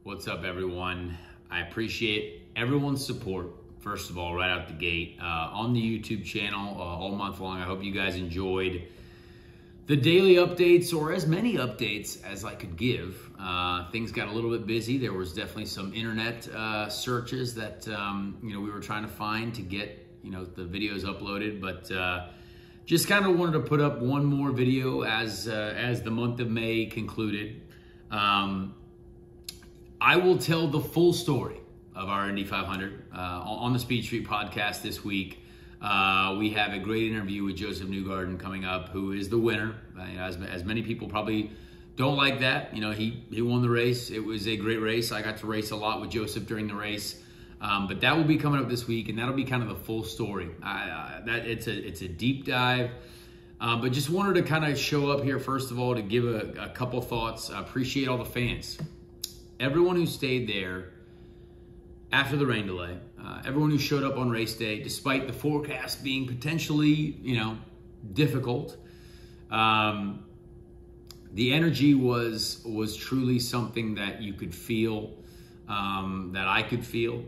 What's up, everyone? I appreciate everyone's support, first of all, right out the gate, on the YouTube channel all month long. I hope you guys enjoyed the daily updates, or as many updates as I could give. Things got a little bit busy. There was definitely some internet searches that we were trying to find to get the videos uploaded, but just kind of wanted to put up one more video as the month of May concluded. I will tell the full story of our Indy 500 on the Speed Street podcast this week. We have a great interview with Joseph Newgarden coming up, who is the winner. As many people probably don't like that. He won the race. It was a great race. I got to race a lot with Joseph during the race. But that will be coming up this week, and that'll be kind of the full story. It's a deep dive. But just wanted to kind of show up here, first of all, to give a couple thoughts. I appreciate all the fans. Everyone who stayed there after the rain delay, everyone who showed up on race day, despite the forecast being potentially, difficult. The energy was truly something that you could feel, that I could feel.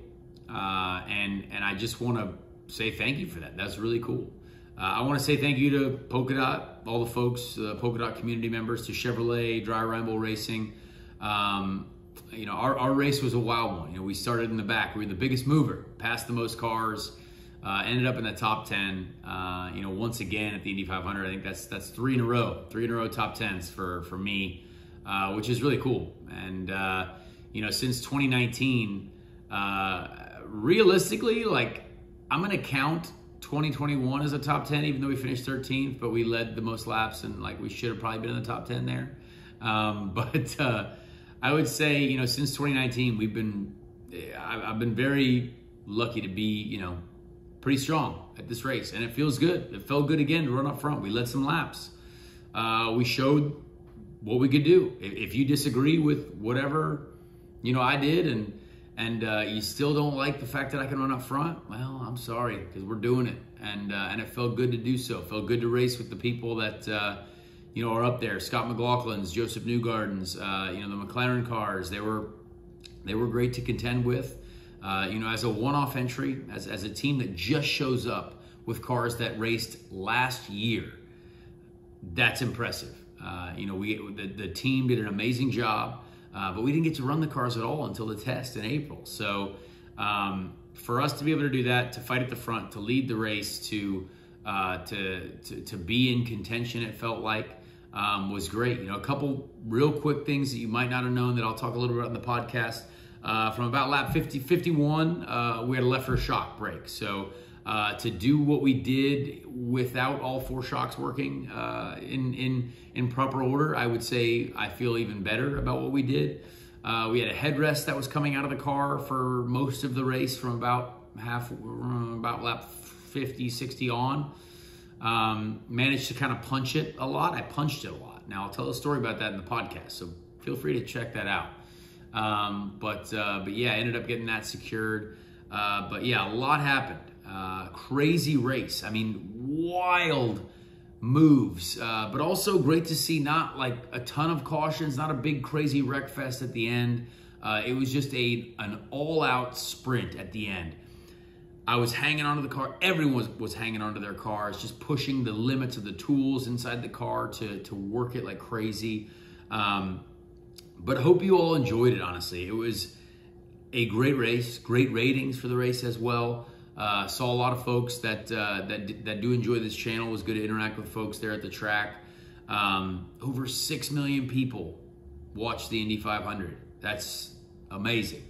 And I just want to say thank you for that. That's really cool. I want to say thank you to Polka Dot, all the folks, Polka Dot community members, to Chevrolet, Dry Ramble Racing. Our race was a wild one. We started in the back. We were the biggest mover, passed the most cars, ended up in the top 10. Once again at the Indy 500, I think that's three in a row top 10s for me, which is really cool. And since 2019, realistically, I'm going to count 2021 as a top 10, even though we finished 13th, but we led the most laps, and we should have probably been in the top 10 there. But I would say, since 2019, I've been very lucky to be, pretty strong at this race, and it feels good. It felt good again to run up front. We led some laps. We showed what we could do. If you disagree with whatever, I did, and you still don't like the fact that I can run up front, well, I'm sorry, because we're doing it, and it felt good to do so. It felt good to race with the people that are up there. Scott McLaughlin's, Joseph Newgarden's, the McLaren cars. They were great to contend with. As a one-off entry, as a team that just shows up with cars that raced last year, that's impressive. The team did an amazing job, but we didn't get to run the cars at all until the test in April. So for us to be able to do that, to fight at the front, to lead the race, to be in contention, it felt like, was great. A couple real quick things that you might not have known that I'll talk a little bit about in the podcast. From about lap 51, we had a left rear shock break. So to do what we did without all four shocks working in proper order, I would say I feel even better about what we did. We had a headrest that was coming out of the car for most of the race from about lap 50, 60 on. Managed to kind of punch it a lot. I punched it a lot. Now, I'll tell a story about that in the podcast, so feel free to check that out. But yeah, I ended up getting that secured. But yeah, a lot happened. Crazy race. Wild moves, but also great to see not a ton of cautions, not a big crazy wreck fest at the end. It was just an all-out sprint at the end. I was hanging onto the car. Everyone was hanging onto their cars, just pushing the limits of the tools inside the car to work it like crazy. But I hope you all enjoyed it, honestly. It was a great race, great ratings for the race as well. Saw a lot of folks that do enjoy this channel. It was good to interact with folks there at the track. Over 6 million people watched the Indy 500. That's amazing.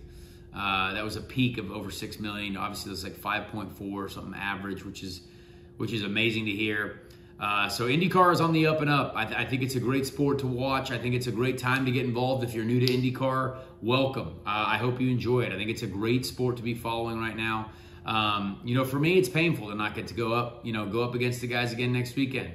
That was a peak of over 6 million. Obviously, that's 5.4 or something average, which is amazing to hear. So IndyCar is on the up and up. I think it's a great sport to watch. I think it's a great time to get involved. If you're new to IndyCar, welcome. I hope you enjoy it. I think it's a great sport to be following right now. For me, it's painful to not get to go up against the guys again next weekend.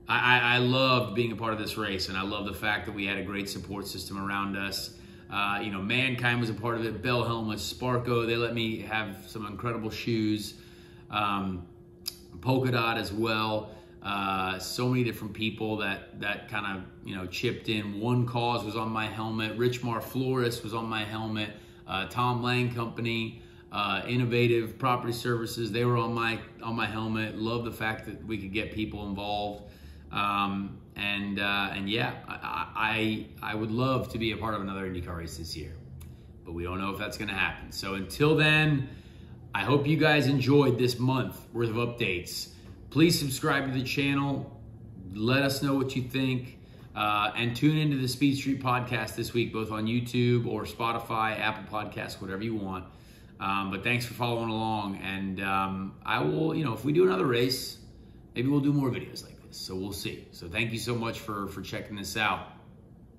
I loved being a part of this race, and I love the fact that we had a great support system around us. Mankind was a part of it. Bell Helmets, Sparco, they let me have some incredible shoes. Polka Dot as well. So many different people that kind of, you know, chipped in. One Cause was on my helmet. Richmar Florist was on my helmet. Tom Lang Company, Innovative Property Services, they were on my helmet. Love the fact that we could get people involved. And yeah, I would love to be a part of another IndyCar race this year, but we don't know if that's going to happen. So until then, I hope you guys enjoyed this month worth of updates. Please subscribe to the channel. Let us know what you think. And tune into the Speed Street podcast this week, both on YouTube or Spotify, Apple Podcasts, whatever you want. But thanks for following along. And I will, you know, if we do another race, maybe we'll do more videos like this. So we'll see. So thank you so much for checking this out.